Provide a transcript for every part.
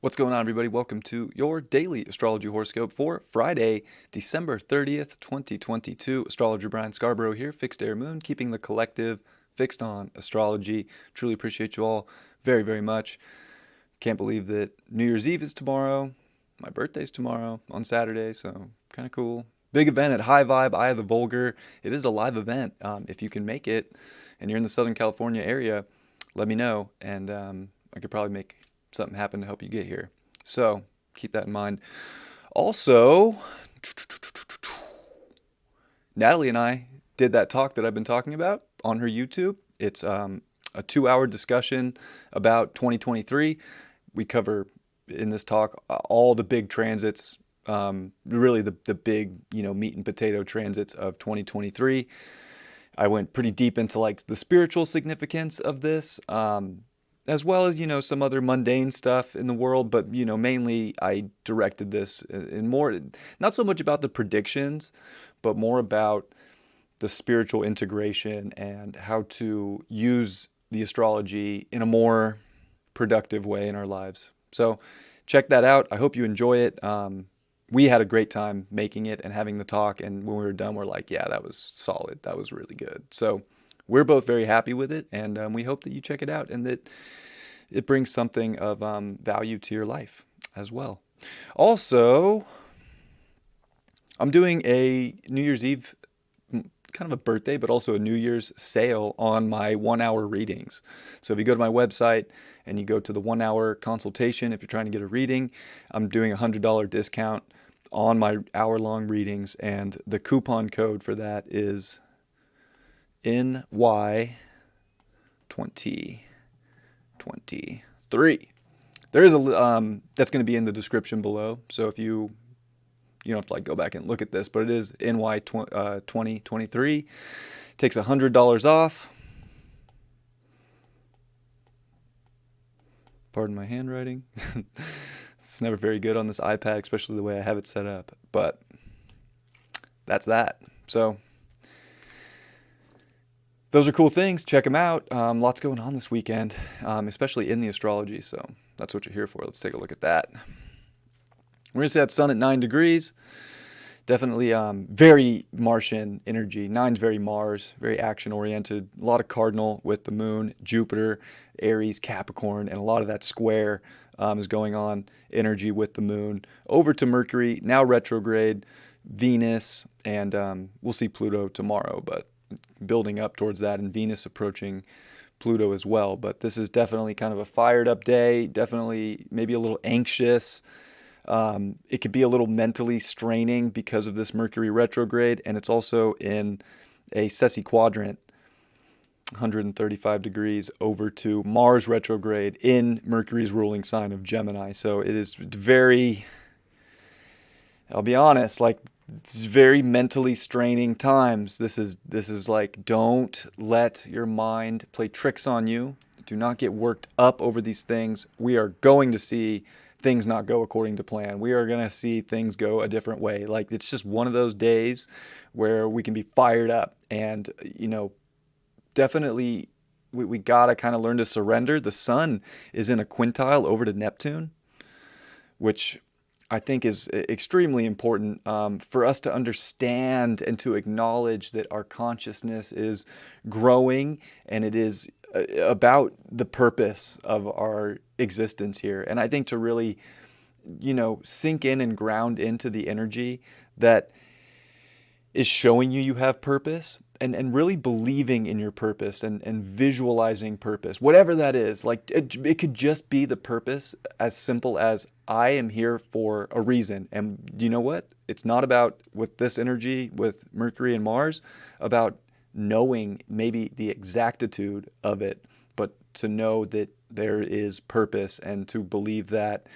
What's going on, everybody? Welcome to your daily astrology horoscope for Friday, December 30th, 2022. Astrologer Brian Scarborough here, Fixed Air Moon, keeping the collective fixed on astrology. Truly appreciate you all very, very much. Can't believe that New Year's Eve is tomorrow. My birthday's tomorrow on Saturday, so kind of cool. Big event at High Vibe, Eye of the Vulgar. It is a live event. If you can make it and you're in the Southern California area, let me know, and I could probably make something happen to help you get here. So keep that in mind. Also, Natalie and I did that talk that I've been talking about on her YouTube. It's a 2-hour discussion about 2023. We cover in this talk all the big transits, really the big, meat and potato transits of 2023. I went pretty deep into like the spiritual significance of this, as well as, some other mundane stuff in the world. But, mainly I directed this in more, not so much about the predictions, but more about the spiritual integration and how to use the astrology in a more productive way in our lives. So check that out. I hope you enjoy it. We had a great time making it and having the talk. And when we were done, we're like, yeah, that was solid. That was really good. So we're both very happy with it. And we hope that you check it out and that it brings something of value to your life as well. Also, I'm doing a New Year's Eve, kind of a birthday, but also a New Year's sale on my 1-hour readings. So if you go to my website and you go to the 1-hour consultation, if you're trying to get a reading, I'm doing a $100 discount on my hour-long readings, and the coupon code for that is NY2023. There is that's going to be in the description below. So if you don't have to go back and look at this, but it is NY2023. Takes $100 off. Pardon my handwriting. It's never very good on this iPad, especially the way I have it set up. But that's that. So those are cool things. Check them out. Lots going on this weekend, especially in the astrology. So that's what you're here for. Let's take a look at that. We're going to see that sun at 9 degrees. Definitely very Martian energy. 9's very Mars, very action-oriented. A lot of cardinal with the moon, Jupiter, Aries, Capricorn, and a lot of that square is going on energy with the moon. Over to Mercury, now retrograde, Venus, and we'll see Pluto tomorrow, but building up towards that, and Venus approaching Pluto as well. But this is definitely kind of a fired up day, definitely maybe a little anxious. It could be a little mentally straining because of this Mercury retrograde, and it's also in a Sesi quadrant, 135 degrees over to Mars retrograde in Mercury's ruling sign of Gemini. So it is very, I'll be honest, it's very mentally straining times. This is like, don't let your mind play tricks on you. Do not get worked up over these things. We are going to see things not go according to plan. We are going to see things go a different way. It's just one of those days where we can be fired up, and definitely we got to kind of learn to surrender. The sun is in a quintile over to Neptune, which I think is extremely important for us to understand and to acknowledge that our consciousness is growing, and it is about the purpose of our existence here. And I think to really, sink in and ground into the energy that is showing you have purpose, and really believing in your purpose, and visualizing purpose, whatever that is. It could just be the purpose as simple as, I am here for a reason. And you know what? It's not about, with this energy, with Mercury and Mars, about knowing maybe the exactitude of it, but to know that there is purpose and to believe that.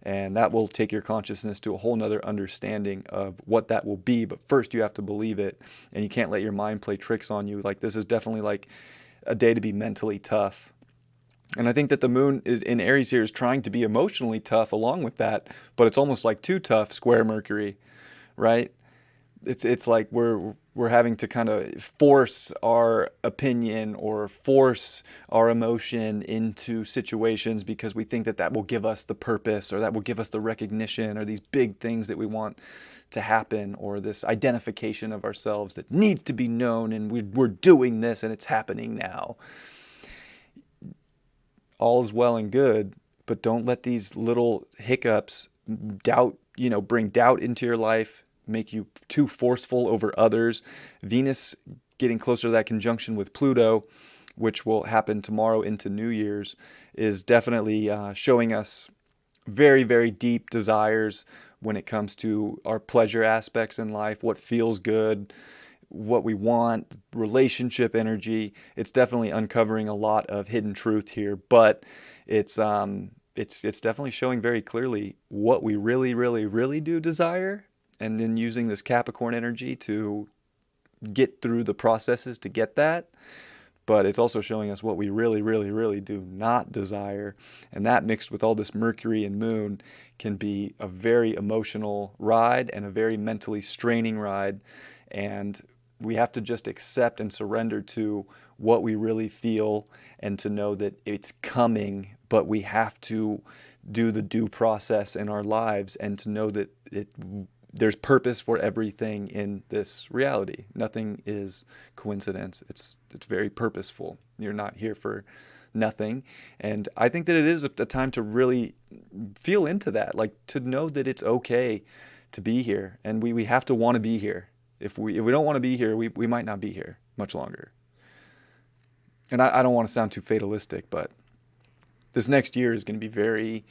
And that will take your consciousness to a whole nother understanding of what that will be. But first you have to believe it, and you can't let your mind play tricks on you. This is definitely a day to be mentally tough. And I think that the moon is in Aries here is trying to be emotionally tough along with that, but it's almost like too tough, square Mercury, right? it's like we're having to kind of force our opinion or force our emotion into situations because we think that will give us the purpose, or that will give us the recognition, or these big things that we want to happen, or this identification of ourselves that needs to be known, and we're doing this and it's happening now. All is well and good, but don't let these little hiccups bring doubt into your life, make you too forceful over others. Venus getting closer to that conjunction with Pluto, which will happen tomorrow into New Year's, is definitely showing us very, very deep desires when it comes to our pleasure aspects in life, what feels good, what we want, relationship energy. It's definitely uncovering a lot of hidden truth here, but it's definitely showing very clearly what we really, really, really do desire, and then using this Capricorn energy to get through the processes to get that. But it's also showing us what we really, really, really do not desire. And that, mixed with all this Mercury and Moon, can be a very emotional ride and a very mentally straining ride. And we have to just accept and surrender to what we really feel, and to know that it's coming, but we have to do the due process in our lives, and to know that there's purpose for everything in this reality. Nothing is coincidence. It's very purposeful. You're not here for nothing. And I think that it is a time to really feel into that, like to know that it's okay to be here, and we have to want to be here. If we don't want to be here, we might not be here much longer. And I don't want to sound too fatalistic, but this next year is going to be very,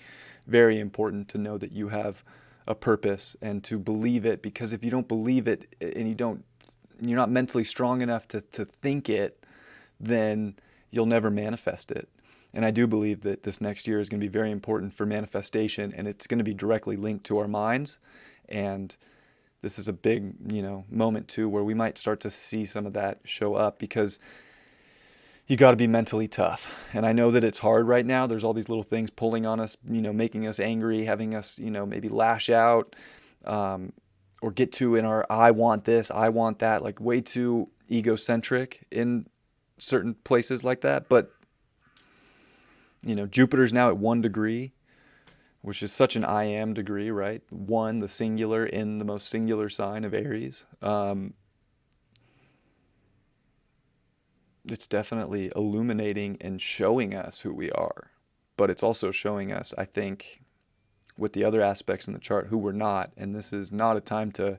very important to know that you have a purpose, and to believe it, because if you don't believe it, and you're not mentally strong enough to think it, then you'll never manifest it. And I do believe that this next year is going to be very important for manifestation, and it's going to be directly linked to our minds. And this is a big, moment too, where we might start to see some of that show up, because you got to be mentally tough. And I know that it's hard right now. There's all these little things pulling on us, making us angry, having us, maybe lash out, or get too in our I want this, I want that, like way too egocentric in certain places like that. But, Jupiter's now at 1 degree, which is such an I am degree, right? 1, the singular, in the most singular sign of Aries. It's definitely illuminating and showing us who we are. But it's also showing us, I think, with the other aspects in the chart, who we're not. And this is not a time to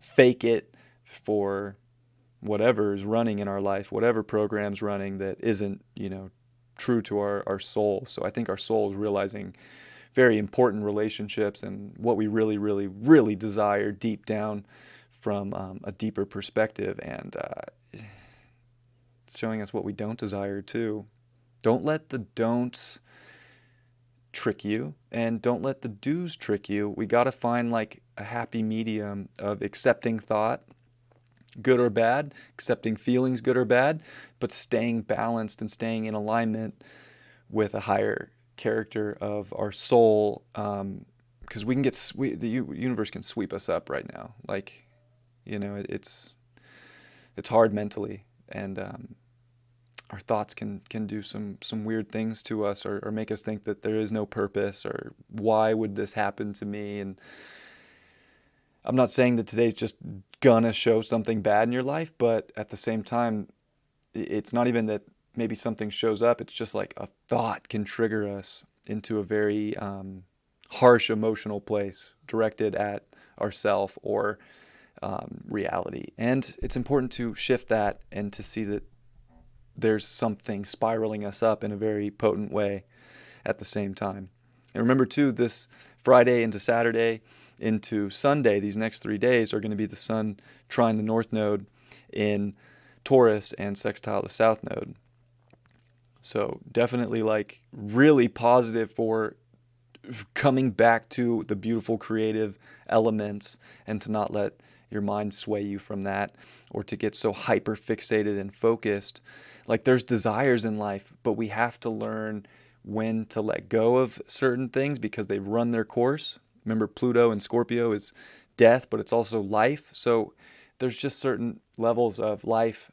fake it for whatever is running in our life, whatever program's running that isn't, true to our soul. So I think our soul is realizing very important relationships and what we really, really, really desire deep down from a deeper perspective. And it's showing us what we don't desire too. Don't let the don'ts trick you, and don't let the do's trick you. We got to find like a happy medium of accepting thought, good or bad, accepting feelings, good or bad, but staying balanced and staying in alignment with a higher character of our soul, because we can the universe can sweep us up right now. Like, it's hard mentally, and our thoughts can do some weird things to us, or make us think that there is no purpose, or why would this happen to me? And I'm not saying that today's just gonna show something bad in your life, but at the same time, it's not even that maybe something shows up. It's just like a thought can trigger us into a very harsh emotional place directed at ourself or reality. And it's important to shift that and to see that there's something spiraling us up in a very potent way at the same time. And remember too, this Friday into Saturday into Sunday, these next 3 days are going to be the Sun trine the North Node in Taurus and sextile the South Node. So definitely like really positive for coming back to the beautiful creative elements, and to not let your mind sway you from that, or to get so hyper fixated and focused. Like, there's desires in life, but we have to learn when to let go of certain things because they've run their course. Remember, Pluto in Scorpio is death, but it's also life. So there's just certain levels of life,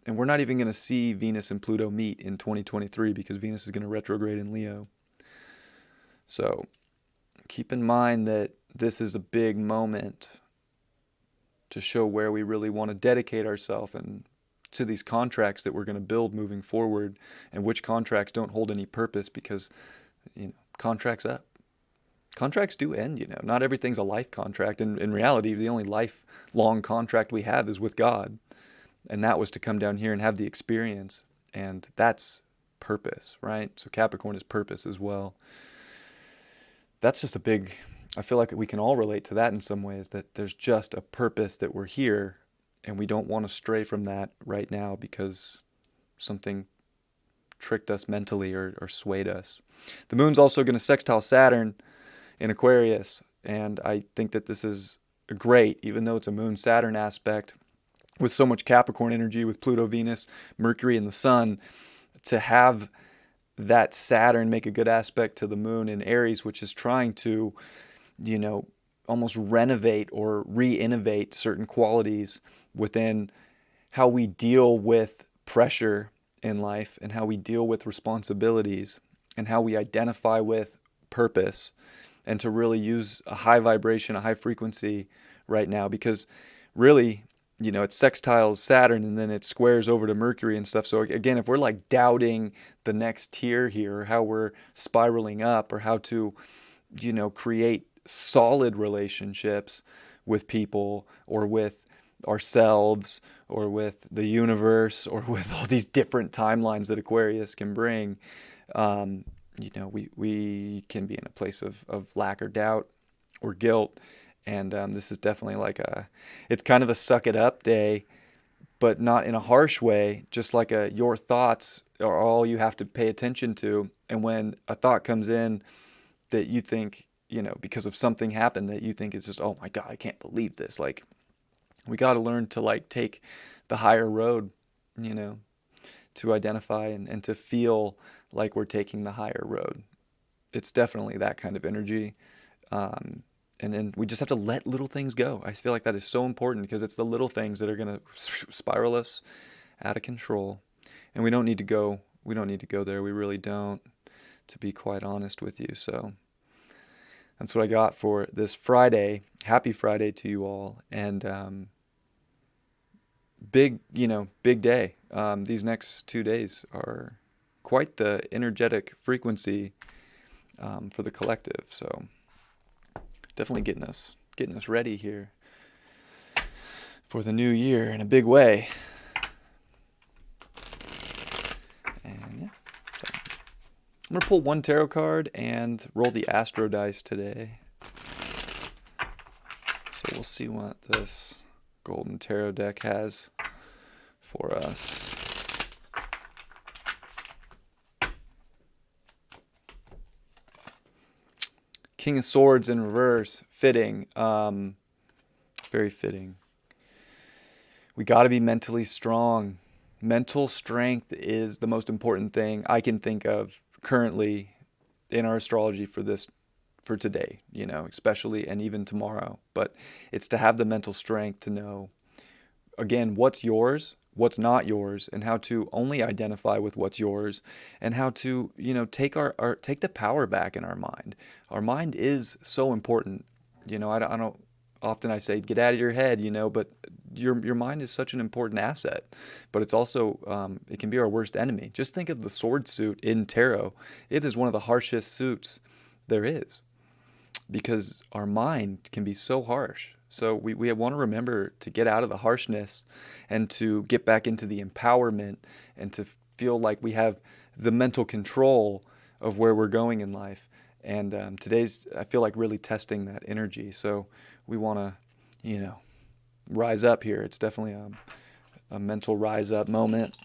and we're not even going to see Venus and Pluto meet in 2023 because Venus is going to retrograde in Leo. So keep in mind that this is a big moment to show where we really want to dedicate ourselves and to these contracts that we're going to build moving forward, and which contracts don't hold any purpose because, contracts up. Contracts do end, Not everything's a life contract. And in reality, the only lifelong contract we have is with God. And that was to come down here and have the experience. And that's purpose, right? So Capricorn is purpose as well. That's just I feel like we can all relate to that in some ways, that there's just a purpose that we're here, and we don't want to stray from that right now because something tricked us mentally or swayed us. The moon's also going to sextile Saturn in Aquarius, and I think that this is great, even though it's a moon-Saturn aspect, with so much Capricorn energy, with Pluto, Venus, Mercury, and the Sun, to have that Saturn make a good aspect to the moon in Aries, which is trying to, almost renovate or re-innovate certain qualities within how we deal with pressure in life and how we deal with responsibilities and how we identify with purpose, and to really use a high vibration, a high frequency right now, because really, it sextiles Saturn and then it squares over to Mercury and stuff. So again, if we're like doubting the next tier here, or how we're spiraling up, or how to, create solid relationships with people, or with ourselves, or with the universe, or with all these different timelines that Aquarius can bring, we can be in a place of lack or doubt or guilt. And this is definitely it's kind of a suck it up day, but not in a harsh way, just like your thoughts are all you have to pay attention to. And when a thought comes in that you think, because of something happened that you think is just, oh my God, I can't believe this. We got to learn to take the higher road, to identify and to feel like we're taking the higher road. It's definitely that kind of energy. And then we just have to let little things go. I feel like that is so important, because it's the little things that are going to spiral us out of control. And we don't need to go there. We really don't, to be quite honest with you. So that's what I got for this Friday. Happy Friday to you all. And big day. These next 2 days are quite the energetic frequency for the collective. So definitely getting us ready here for the new year in a big way. And yeah, so I'm gonna pull one tarot card and roll the Astro dice today. So we'll see what this golden tarot deck has for us. King of Swords in reverse, fitting, very fitting. We got to be mentally strong. Mental strength is the most important thing I can think of currently in our astrology for today, especially, and even tomorrow. But it's to have the mental strength to know, again, what's yours, what's not yours, and how to only identify with what's yours, and how to, take take the power back in our mind. Our mind is so important. I don't often I say get out of your head, but your mind is such an important asset. But it's also it can be our worst enemy. Just think of the sword suit in tarot. It is one of the harshest suits there is, because our mind can be so harsh. So we want to remember to get out of the harshness and to get back into the empowerment, and to feel like we have the mental control of where we're going in life. And today's, I feel like, really testing that energy. So we want to, rise up here. It's definitely a mental rise up moment.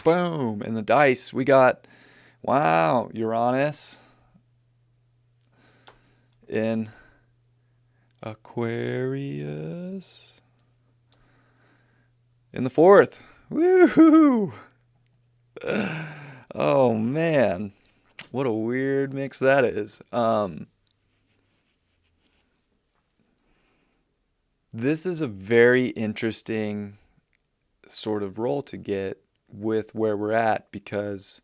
Boom. And the dice, we got, wow, Uranus in Aquarius in the fourth. Woohoo! Oh man, what a weird mix that is. This is a very interesting sort of role to get with where we're at, because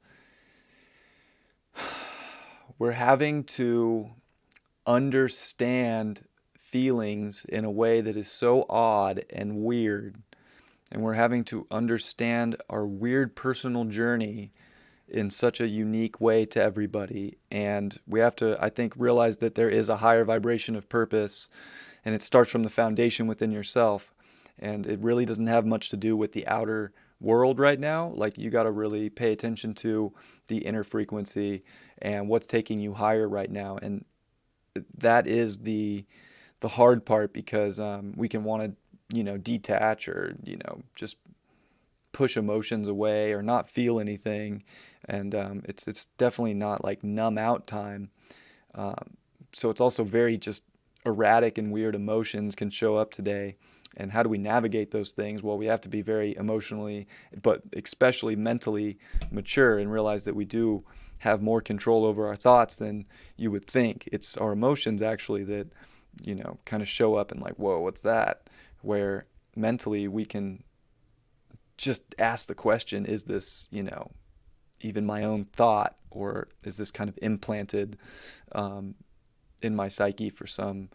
we're having to understand feelings in a way that is so odd and weird. And we're having to understand our weird personal journey in such a unique way to everybody. And we have to, I think, realize that there is a higher vibration of purpose, and it starts from the foundation within yourself. And it really doesn't have much to do with the outer world right now. Like, you got to really pay attention to the inner frequency and what's taking you higher right now. And that is the hard part, because we can want to, detach, or, just push emotions away or not feel anything. And it's definitely not like numb out time. So it's also very just erratic and weird emotions can show up today. And how do we navigate those things? Well, we have to be very emotionally, but especially mentally mature, and realize that we do have more control over our thoughts than you would think. It's our emotions actually that, kind of show up and like, whoa, what's that? Where mentally we can just ask the question, is this, even my own thought, or is this kind of implanted in my psyche for some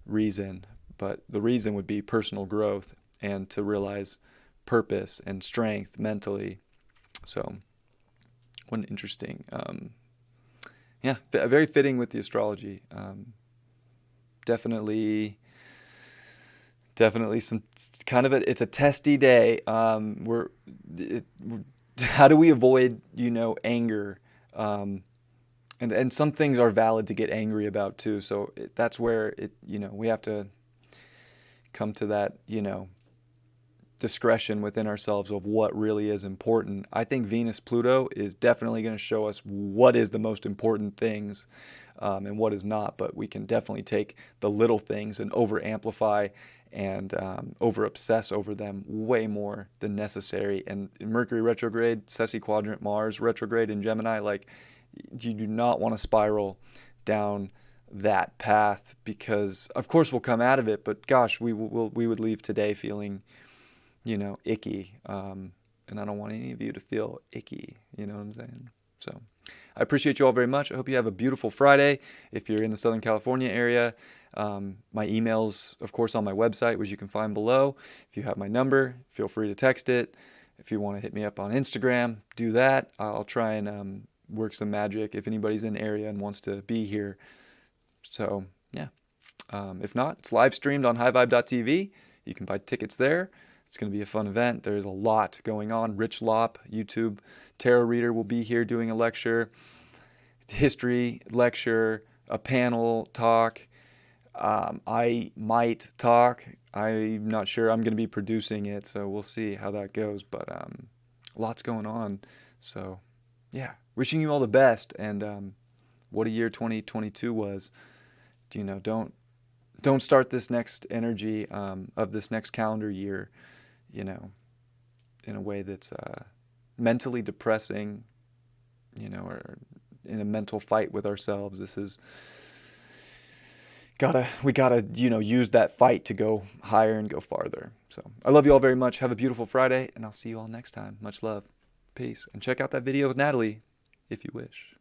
reason? But the reason would be personal growth, and to realize purpose and strength mentally. So, what an interesting, very fitting with the astrology. Definitely some kind of it's a testy day. How do we avoid, anger? And some things are valid to get angry about too. So that's where we have to come to that, discretion within ourselves of what really is important. I think Venus Pluto is definitely going to show us what is the most important things, and what is not. But we can definitely take the little things and over amplify and over obsess over them way more than necessary. And Mercury retrograde, Ceci quadrant, Mars retrograde in Gemini, like, you do not want to spiral down that path, because of course we'll come out of it, but gosh, we would leave today feeling, icky. And I don't want any of you to feel icky. You know what I'm saying? So I appreciate you all very much. I hope you have a beautiful Friday. If you're in the Southern California area, my email's, of course, on my website, which you can find below. If you have my number, feel free to text it. If you want to hit me up on Instagram, do that. I'll try and work some magic if anybody's in the area and wants to be here. So, yeah. If not, it's live streamed on highvibe.tv. You can buy tickets there. It's going to be a fun event. There's a lot going on. Rich Lopp, YouTube tarot reader, will be here doing a lecture, history lecture, a panel talk. I might talk. I'm not sure. I'm going to be producing it, so we'll see how that goes. But lots going on. So, yeah, wishing you all the best. And what a year 2022 was. Don't start this next energy of this next calendar year, in a way that's mentally depressing, or in a mental fight with ourselves. This is we gotta use that fight to go higher and go farther. So I love you all very much. Have a beautiful Friday, and I'll see you all next time. Much love. Peace. And check out that video with Natalie if you wish.